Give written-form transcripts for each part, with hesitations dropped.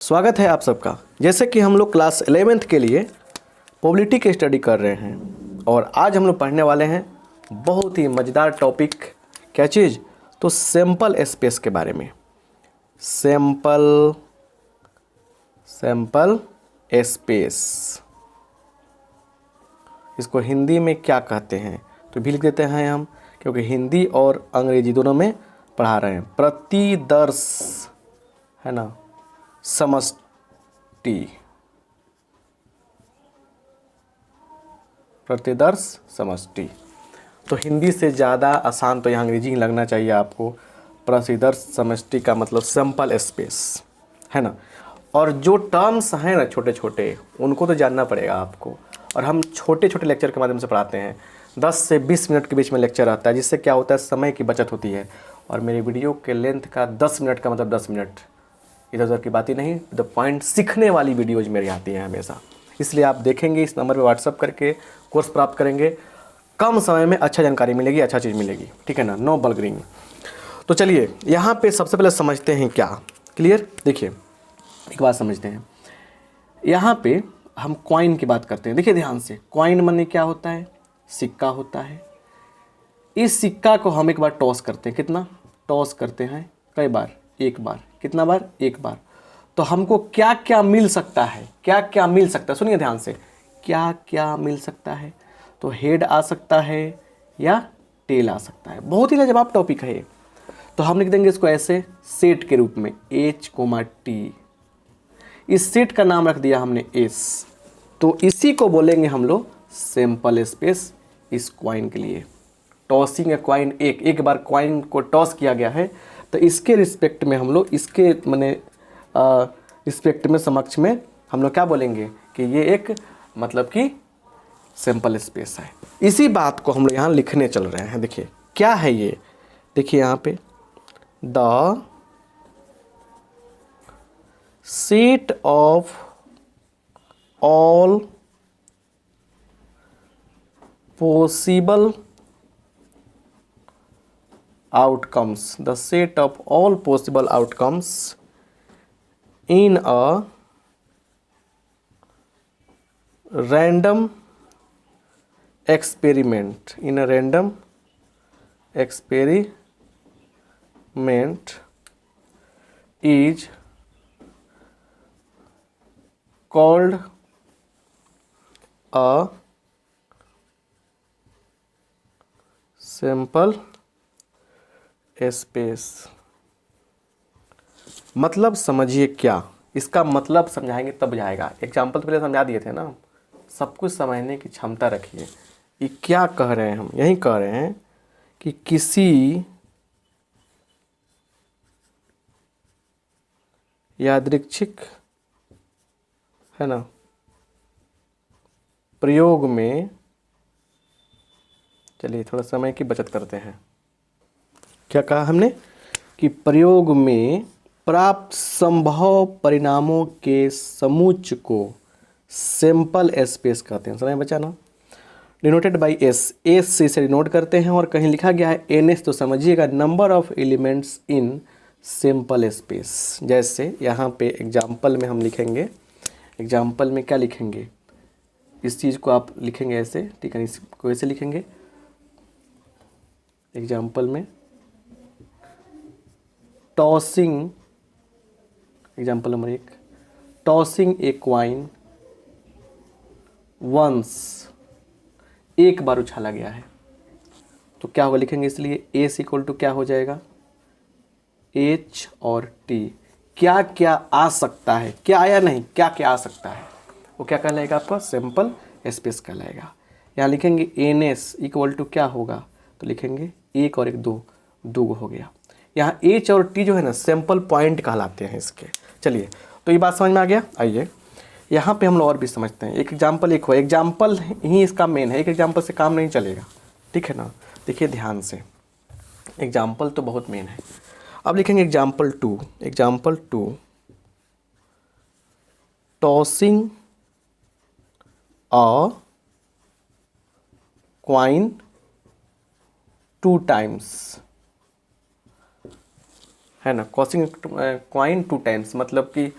स्वागत है आप सबका। जैसे कि हम लोग क्लास 11th के लिए प्रोबेबिलिटी की स्टडी कर रहे हैं और आज हम लोग पढ़ने वाले हैं बहुत ही मज़ेदार टॉपिक। क्या चीज़? तो सैंपल स्पेस के बारे में। सैंपल स्पेस, इसको हिंदी में क्या कहते हैं तो भी लिख देते हैं हम, क्योंकि हिंदी और अंग्रेजी दोनों में पढ़ा रहे हैं। प्रतिदर्श है ना, समष्टि, प्रतिदर्श समष्टि। तो हिंदी से ज़्यादा आसान तो यहाँ अंग्रेजी ही लगना चाहिए आपको। प्रतिदर्श समष्टि का मतलब सैंपल स्पेस है ना। और जो टर्म्स हैं ना छोटे छोटे, उनको तो जानना पड़ेगा आपको। और हम छोटे छोटे लेक्चर के माध्यम से पढ़ाते हैं। 10 से 20 मिनट के बीच में लेक्चर आता है, जिससे क्या होता है, समय की बचत होती है। और मेरे वीडियो के लेंथ का 10 मिनट का मतलब 10 मिनट, इधर उधर की बात ही नहीं। द पॉइंट सीखने वाली वीडियोज मेरी आती हैं हमेशा, इसलिए आप देखेंगे, इस नंबर पे व्हाट्सअप करके कोर्स प्राप्त करेंगे। कम समय में अच्छा जानकारी मिलेगी, अच्छा चीज़ मिलेगी, ठीक है ना, नो बल्गरिंग। तो चलिए यहाँ पे सबसे पहले समझते हैं क्या। क्लियर? देखिए एक बात समझते हैं। यहाँ पे हम कॉइन की बात करते हैं। देखिए ध्यान से, कॉइन मनी क्या होता है? सिक्का होता है। इस सिक्का को हम एक बार टॉस करते हैं। कितना टॉस करते हैं? कई बार? एक बार। कितना बार? एक बार। तो हमको क्या क्या मिल सकता है? क्या क्या मिल सकता है? सुनिए ध्यान से, क्या क्या मिल सकता है? तो हेड आ सकता है या टेल आ सकता है। बहुत ही लाजवाब टॉपिक है ये। तो हम लिख देंगे इसको ऐसे, सेट के रूप में, H, इस सेट का नाम रख दिया हमने S। तो इसी को बोलेंगे हम लोग सैंपल स्पेस इस क्वाइन के लिए। टॉसिंग ए क्वाइन, एक बार क्वाइन को टॉस किया गया है, तो इसके रिस्पेक्ट में हम लोग, इसके माने रिस्पेक्ट में, समक्ष में हम लोग क्या बोलेंगे कि ये एक मतलब कि सैंपल स्पेस है। इसी बात को हम लोग यहाँ लिखने चल रहे हैं। देखिए क्या है ये, देखिए यहाँ पे, the set of all possible outcomes, the set of all possible outcomes in a random experiment, is called a sample space. मतलब समझिए क्या, इसका मतलब समझाएंगे तब बुझाएगा। एग्जाम्पल तो पहले समझा दिए थे ना। सब कुछ समझने की क्षमता रखिए। ये क्या कह रहे हैं हम? यही कह रहे हैं कि किसी यादृच्छिक है ना प्रयोग में, चलिए थोड़ा समय की बचत करते हैं। क्या कहा हमने? कि प्रयोग में प्राप्त संभव परिणामों के समूच्चय को सैंपल स्पेस कहते हैं। समय बचा ना? डिनोटेड बाई एस, एस से इसे डिनोट करते हैं। और कहीं लिखा गया है एन एस, तो समझिएगा number of elements in sample space. जैसे यहाँ पे एग्जाम्पल में हम लिखेंगे, एग्जाम्पल में क्या लिखेंगे, इस चीज़ को आप लिखेंगे ऐसे, ठीक है, इसको ऐसे लिखेंगे। एग्जाम्पल में टॉसिंग, एग्जाम्पल नंबर 1, टॉसिंग ए क्वाइन वंस, एक बार उछाला गया है। तो क्या होगा, लिखेंगे इसलिए एस इक्वल टू क्या हो जाएगा, H और T। क्या क्या आ सकता है, क्या आया नहीं, क्या क्या आ सकता है, वो क्या कहलाएगा आपका? सैंपल स्पेस कहलाएगा। यहाँ लिखेंगे NS इक्वल टू क्या होगा, तो लिखेंगे एक और एक दो, दो हो गया। यहाँ H और T जो है ना, सैंपल पॉइंट कहलाते हैं इसके। चलिए तो ये बात समझ में आ गया। आइए यहाँ पे हम लोग और भी समझते हैं। एक एग्जाम्पल, एक हो एग्जाम्पल ही इसका मेन है, एक एग्जाम्पल से काम नहीं चलेगा, ठीक है ना। देखिए ध्यान से, एग्जाम्पल तो बहुत मेन है। अब लिखेंगे एग्जाम्पल 2, टॉसिंग अ क्वाइन 2 टाइम्स, है ना। टॉसिंग क्वाइन 2 टाइम्स मतलब कि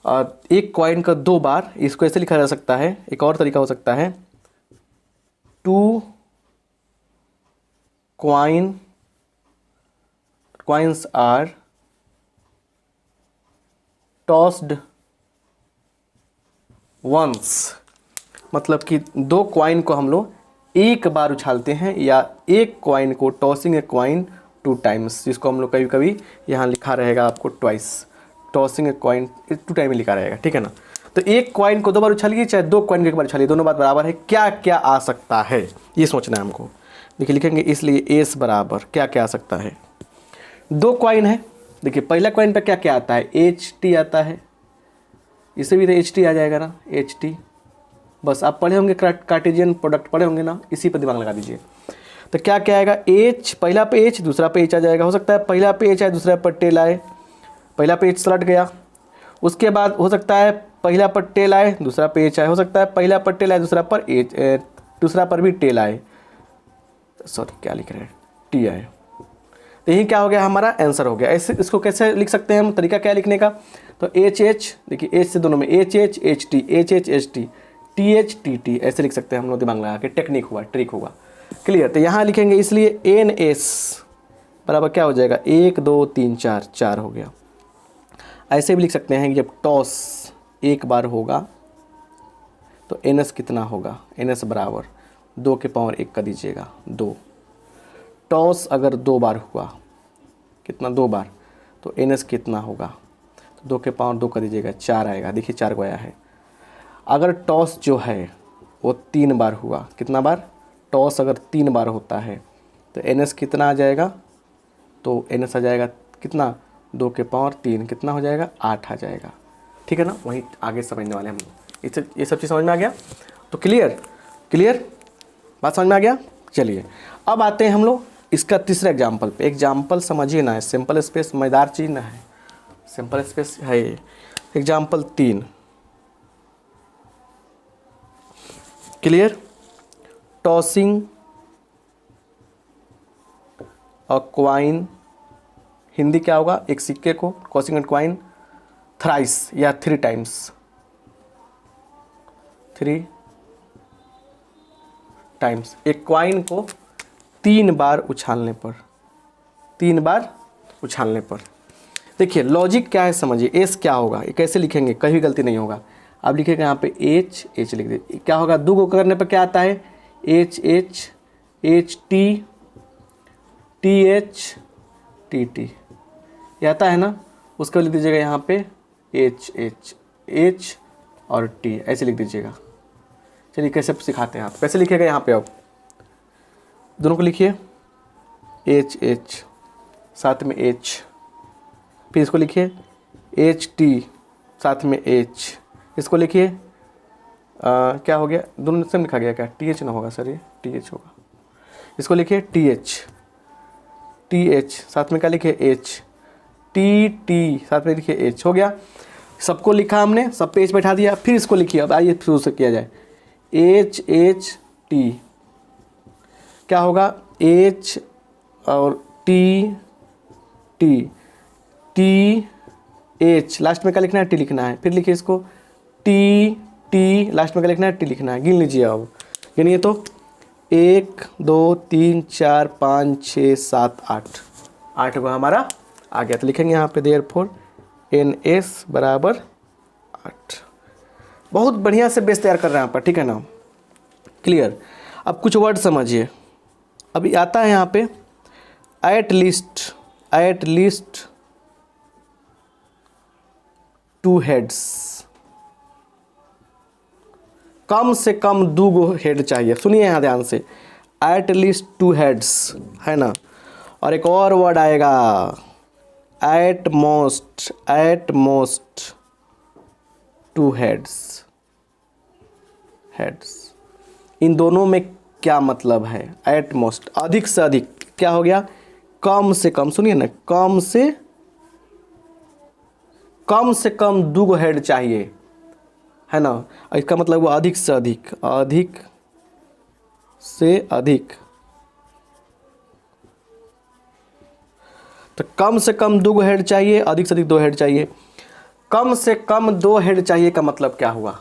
एक कॉइन का 2 बार, इसको ऐसे लिखा जा सकता है, एक और तरीका हो सकता है 2 coins are tossed once, मतलब कि 2 कॉइन को हम लोग एक बार उछालते हैं, या एक कॉइन को टॉसिंग ए कॉइन 2 टाइम्स, जिसको हम लोग कभी कभी यहाँ लिखा रहेगा आपको twice, tossing a coin 2 time लिखा रहेगा, ठीक है ना। तो एक कॉइन को 2 बार उछालिए चाहे 2 कॉइन को 1 बार उछालिए, दोनों बात बराबर है। क्या क्या आ सकता है ये सोचना है हमको। देखिए लिखेंगे, इसलिए एस बराबर क्या क्या आ सकता है। 2 कॉइन है, देखिए पहला कॉइन पे क्या क्या आता है, एच टी आता है, इसे भी तो एच टी आ जाएगा ना, एच टी। बस आप पढ़े होंगे कार्टेशियन प्रोडक्ट पढ़े होंगे ना, इसी पर दिमाग लगा दीजिए। तो क्या क्या आएगा, एच, पहला पे एच दूसरा पे एच आ जाएगा। हो सकता है पहला पे एच आए दूसरा पर टेल आए, पहला पे एच सलट गया। उसके बाद हो सकता है पहला पर टेल आए दूसरा पे एच आए, हो सकता है पहला पर टेल आए दूसरा पर एच, दूसरा पर भी टेल आए, सॉरी क्या लिख रहे हैं, टी आए। तो यही क्या हो गया, हमारा आंसर हो गया। ऐसे इसको कैसे लिख सकते हैं हम, तरीका क्या लिखने का, तो एच एच, देखिए एच से दोनों में H H H T, H H H T, T H T T, ऐसे लिख सकते हैं हम लोग, दिमाग लगा के, टेक्निक हुआ, ट्रिक हुआ, क्लियर। तो यहाँ लिखेंगे, इसलिए एन एस बराबर क्या हो जाएगा, 1 2 3 4, 4 हो गया। ऐसे भी लिख सकते हैं कि जब टॉस एक बार होगा तो एन एस कितना होगा, एन एस बराबर 2 के पावर 1 का दीजिएगा 2। टॉस अगर 2 बार हुआ, कितना 2 बार, तो एन एस कितना होगा, तो 2 के पावर 2 का दीजिएगा 4 आएगा। देखिए 4 को आया है। अगर टॉस जो है वो 3 बार हुआ, कितना बार, टॉस अगर 3 बार होता है तो एन एस कितना आ जाएगा, तो एन एस आ जाएगा कितना, 2 के पावर 3 कितना हो जाएगा, 8 आ जाएगा, ठीक है ना। वहीं आगे समझने वाले हम लोग, इससे ये सब चीज़ समझ में आ गया। तो क्लियर बात समझ में आ गया। चलिए अब आते हैं हम लोग इसका तीसरा एग्जाम्पल पे। एग्जाम्पल समझिए ना, सिंपल स्पेस मज़ेदार चीज़ ना है, सिंपल स्पेस है ये। एग्जाम्पल 3, क्लियर, टॉसिंग अ क्वाइन, हिंदी क्या होगा, एक सिक्के को, टॉसिंग अ क्वाइन थ्राइस या 3 टाइम्स, 3 टाइम्स, एक क्वाइन को 3 बार उछालने पर, 3 बार उछालने पर। देखिए लॉजिक क्या है समझिए, एस क्या होगा, ये कैसे लिखेंगे, कहीं गलती नहीं होगा। आप लिखेंगे यहाँ पे एच एच लिख दे, क्या होगा, 2 को करने पर क्या आता है, H H H T, T H T T, ये आता है ना। उसको लिख दीजिएगा यहाँ पे एच एच एच और टी, ऐसे लिख दीजिएगा। चलिए कैसे सिखाते हैं, आप कैसे लिखिएगा, यहाँ पे आप दोनों को लिखिए, एच एच साथ में एच, फिर इसको लिखिए एच टी साथ में एच, इसको लिखिए क्या हो गया, दोनों सेम लिखा गया क्या, टी एच ना होगा सर, ये टी एच होगा। इसको लिखिए टी एच साथ में क्या लिखिए एच, टी टी साथ में लिखिए एच, हो गया। सबको लिखा हमने, सब पे एच बैठा दिया। फिर इसको लिखिए, अब आइए शुरू से किया जाए, एच एच टी, क्या होगा, एच और T T, T H last में क्या लिखना है, टी लिखना है। फिर लिखिए इसको टी टी लास्ट में क्या लिखना है, टी लिखना है। गिन लीजिए, अब गिनिए तो 1 2 3 4 5 6 7 8, 8 को हमारा आ गया। तो लिखेंगे यहाँ पे देयरफॉर एन एस बराबर 8। बहुत बढ़िया से बेस तैयार कर रहे हैं यहाँ पर, ठीक है ना, क्लियर। अब कुछ वर्ड समझिए, अभी आता है यहाँ पे एट लीस्ट 2 हेड्स, कम से कम 2 हेड चाहिए। सुनिए यहाँ ध्यान से, एट लीस्ट 2 हेड्स है ना। और एक और वर्ड आएगा एट मोस्ट 2 हेड्स। इन दोनों में क्या मतलब है, एट मोस्ट अधिक से अधिक, क्या हो गया, कम से कम, सुनिए ना, कम से कम 2 हेड चाहिए, है ना। इसका मतलब हुआ अधिक से अधिक, अधिक से अधिक। तो कम से कम 2 हेड चाहिए, अधिक से अधिक 2 हेड चाहिए। कम से कम 2 हेड चाहिए का मतलब क्या हुआ,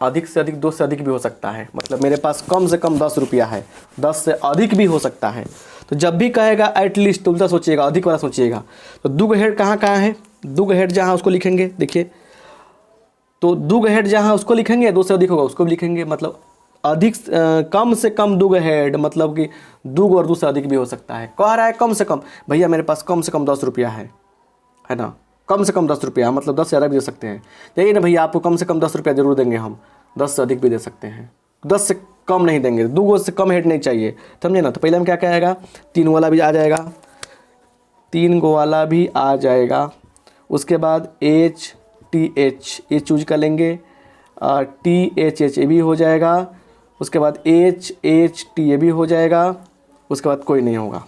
अधिक से अधिक 2 से अधिक भी हो सकता है, मतलब मेरे पास कम से कम 10 रुपया है, 10 से अधिक भी हो सकता है। तो जब भी कहेगा एटलीस्ट तो उल्टा सोचिएगा, अधिक वाला सोचिएगा। तो दुग हेड कहाँ कहाँ है, दुग हेड जहाँ उसको लिखेंगे, देखिए तो दुग हेड जहाँ उसको लिखेंगे, 2 से अधिक होगा उसको भी लिखेंगे, मतलब अधिक कम से कम दुग हेड मतलब कि दुग और 2 से अधिक भी हो सकता है। कह रहा है कम से कम, भैया मेरे पास कम से कम 10 रुपया है ना, कम से कम 10 रुपया, मतलब 10 से ज़्यादा भी दे सकते हैं। यही ना भैया, आपको कम से कम 10 रुपया जरूर देंगे हम, 10 से अधिक भी दे सकते हैं, 10 से कम नहीं देंगे, 2 से कम हेड नहीं चाहिए, समझे ना। तो पहले हम क्या कहेगा, 3 वाला भी आ जाएगा, 3 वाला भी आ जाएगा। उसके बाद एच टी एच चूज कर लेंगे, टी एच एच ये भी हो जाएगा। उसके बाद एच एच टी ये भी हो जाएगा। उसके बाद कोई नहीं होगा।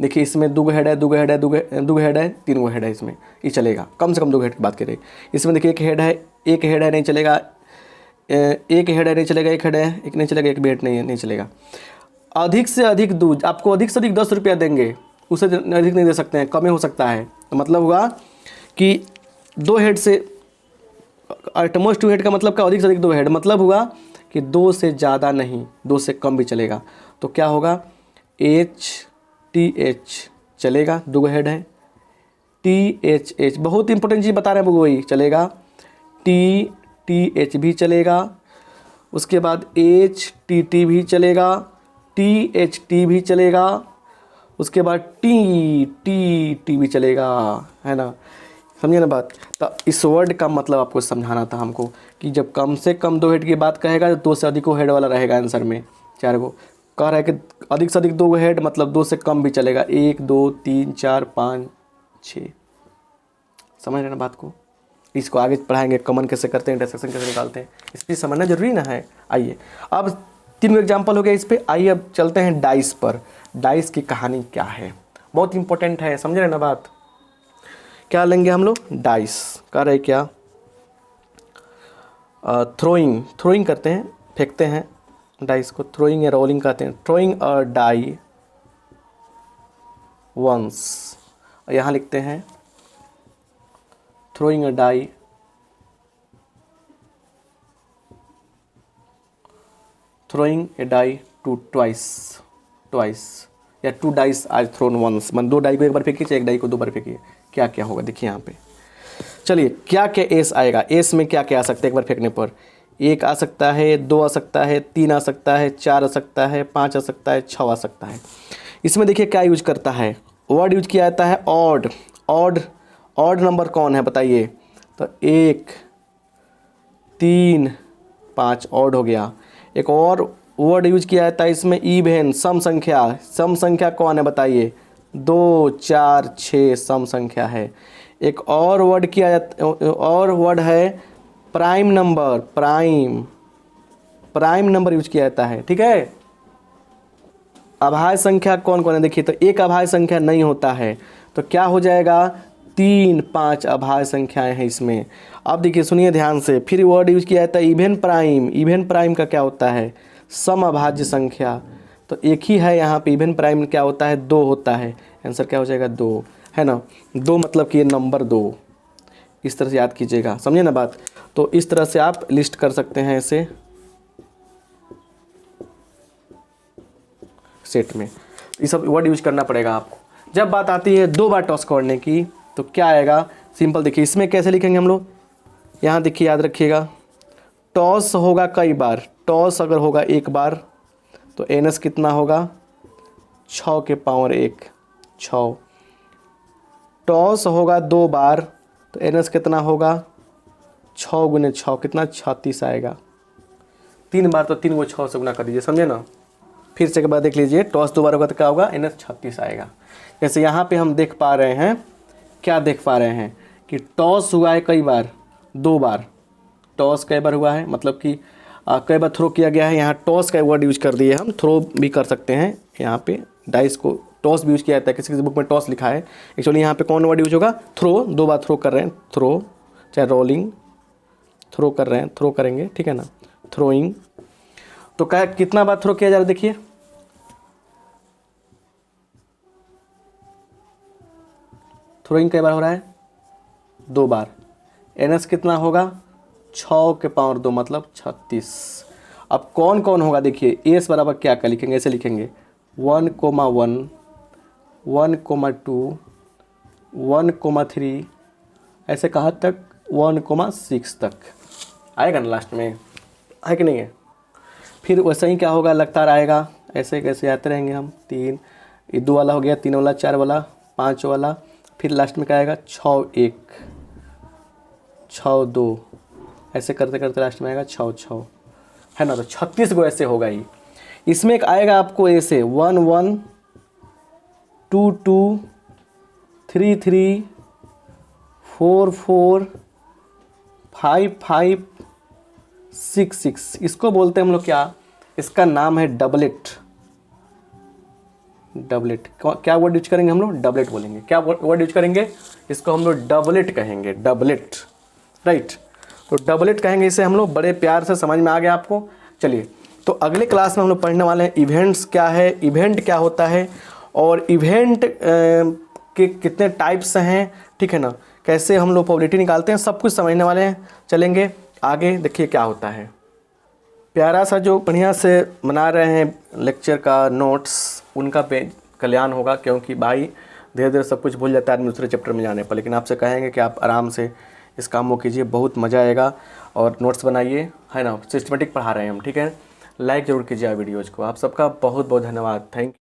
देखिए इसमें दुग हेड है, दुग हेड है, दुग हेड है, 3 वो हेड है, इसमें ये चलेगा। कम से कम 2 हेड की बात करें। इसमें देखिए एक हेड है, एक हेड है नहीं चलेगा, एक हेड है नहीं चलेगा, एक हेड है एक नहीं चलेगा, एक भी हेड नहीं चलेगा। अधिक से अधिक दूध, आपको अधिक से अधिक 10 रुपया देंगे, उससे अधिक नहीं दे सकते हैं, कम हो सकता है। तो मतलब हुआ कि 2 हेड से एटमोस्ट 2 हेड का मतलब क्या, अधिक से अधिक 2 हेड, मतलब हुआ कि 2 से ज़्यादा नहीं, 2 से कम भी चलेगा। तो क्या होगा, एच टी एच चलेगा, 2 हेड है, टी एच एच बहुत इंपॉर्टेंट चीज़ बता रहे हैं वही चलेगा, टी टी एच भी चलेगा। उसके बाद एच टी टी भी चलेगा, टी एच टी भी चलेगा। उसके बाद टी टी टी भी चलेगा, है ना, समझिए ना बात। तो इस वर्ड का मतलब आपको समझाना था हमको कि जब कम से कम 2 हेड की बात कहेगा तो 2 से अधिक को हेड वाला रहेगा आंसर में। 4 को कह रहा है कि अधिक से अधिक 2 हेड मतलब 2 से कम भी चलेगा, 1 2 3 4 5 6, समझ रहे ना बात को। इसको आगे पढ़ाएंगे, कमन कैसे करते हैं, इंटरसेक्शन कैसे निकालते हैं, इसलिए समझना जरूरी ना है। आइए अब 3 एग्जाम्पल हो गया इस पर। आइए अब चलते हैं डाइस पर। डाइस की कहानी क्या है, बहुत इंपॉर्टेंट है, समझ रहे ना बात। क्या लेंगे हम लोग, डाइस कर रहे क्या, थ्रोइंग करते हैं, फेंकते हैं डाइस को, थ्रोइंग या रोलिंग कहते हैं। थ्रोइंग अ डाई वंस, यहाँ लिखते हैं throwing a die throwing a die to twice या 2 डाइस आर थ्रोन वंस, मतलब 2 डाई को एक बार फेंकिए, 1 डाई को 2 बार फेंकिए, क्या क्या होगा देखिए यहाँ पे। चलिए क्या क्या एस आएगा, एस में क्या क्या आ सकता है एक बार फेंकने पर, 1 आ सकता है, 2 आ सकता है, 3 आ सकता है, 4 आ सकता है, 5 आ सकता है, 6 आ सकता है। इसमें देखिए क्या यूज करता है, वर्ड यूज किया जाता है ऑड। ऑड नंबर कौन है बताइए, तो 1 3 5 ऑड हो गया। एक और वर्ड यूज किया जाता है इसमें इवन, सम संख्या कौन है बताइए, 2 4 6 सम संख्या है। एक और वर्ड किया जाता, और वर्ड है prime number, prime number use किया जाता है, ठीक है। अभाज्य संख्या कौन कौन है देखिए, तो एक अभाज्य संख्या नहीं होता है, तो क्या हो जाएगा, 3 5 अभाज्य संख्याएं हैं इसमें। अब देखिए सुनिए ध्यान से, फिर वर्ड यूज किया जाता है इवन प्राइम का क्या होता है, सम अभाज्य संख्या, तो एक ही है यहाँ पे, इवन प्राइम क्या होता है, 2 होता है, आंसर क्या हो जाएगा 2, है ना। 2 मतलब कि ये नंबर 2, इस तरह से याद कीजिएगा, समझे ना बात। तो इस तरह से आप लिस्ट कर सकते हैं ऐसे सेट में, ये सब वर्ड यूज करना पड़ेगा आपको। जब बात आती है 2 बार टॉस करने की, तो क्या आएगा, सिंपल देखिए इसमें कैसे लिखेंगे हम लोग, यहाँ देखिए याद रखिएगा, टॉस होगा कई बार, टॉस अगर होगा 1 बार तो एनएस कितना होगा, 6 के पावर 1 6। टॉस होगा 2 बार तो एनएस कितना होगा, 6 गुने 6 कितना, 36 आएगा। 3 बार तो 3 को 6 से गुना कर दीजिए, समझे ना। फिर से एक बार देख लीजिए, टॉस 2 बार होगा तो क्या होगा, एनएस 36 आएगा। जैसे यहाँ पे हम देख पा रहे हैं, क्या देख पा रहे हैं कि टॉस हुआ है कई बार, 2 बार टॉस कई बार हुआ है, मतलब कि कई बार थ्रो किया गया है। यहाँ टॉस का वर्ड यूज कर दिए, हम थ्रो भी कर सकते हैं, यहाँ पे डाइस को टॉस भी यूज किया जाता है, किसी किसी बुक में टॉस लिखा है, एक्चुअली यहाँ पे कौन वर्ड यूज होगा, थ्रो। 2 बार थ्रो कर रहे हैं, थ्रो, चाहे रोलिंग, थ्रो कर रहे हैं, थ्रो करेंगे, ठीक है ना, थ्रोइंग। तो क्या कितना बार थ्रो किया जा रहा है देखिए, थ्रोइंग कई बार हो रहा है, 2 बार, NH कितना होगा 6 के पावर 2 मतलब 36। अब कौन कौन होगा देखिए, एस बराबर क्या क्या लिखेंगे, ऐसे लिखेंगे 1,1 1,2 1,3 ऐसे कहाँ तक 1,6 तक आएगा ना लास्ट में, है कि नहीं है। फिर वैसे ही क्या होगा, लगता रहेगा, ऐसे कैसे आते रहेंगे हम। 3 ये 2 वाला हो गया, 3 वाला, 4 वाला, 5 वाला, फिर लास्ट में क्या आएगा 6 1 6 2 ऐसे करते करते लास्ट में आएगा 6 6, है ना। तो 36 गो ऐसे होगा ही। इसमें एक आएगा आपको ऐसे 1 1 2 2 3 3 4 4 5 5 6 6। इसको बोलते हैं हम लोग क्या, इसका नाम है डबलेट। डबलेट क्या वर्ड यूज करेंगे हम लोग, डबलेट बोलेंगे। क्या वर्ड यूज करेंगे, इसको हम लोग डबलेट कहेंगे, डबलेट, राइट। तो डबलेट कहेंगे इसे हम लोग, बड़े प्यार से, समझ में आ गया आपको। चलिए, तो अगले क्लास में हम लोग पढ़ने वाले हैं इवेंट्स क्या है, इवेंट क्या होता है, और इवेंट के कितने टाइप्स हैं, ठीक है ना, कैसे हम लोग प्रोबेबिलिटी निकालते हैं, सब कुछ समझने वाले हैं। चलेंगे आगे, देखिए क्या होता है। प्यारा सा जो बढ़िया से बना रहे हैं लेक्चर का नोट्स, उनका कल्याण होगा, क्योंकि भाई धीरे धीरे सब कुछ भूल जाता है दूसरे चैप्टर में जाने पर। लेकिन आपसे कहेंगे कि आप आराम से इस काम को कीजिए, बहुत मज़ा आएगा। और नोट्स बनाइए, है ना, सिस्टमेटिक पढ़ा रहे हैं हम, ठीक है। लाइक ज़रूर कीजिए वीडियोज़ को। आप सबका बहुत बहुत धन्यवाद, थैंक यू।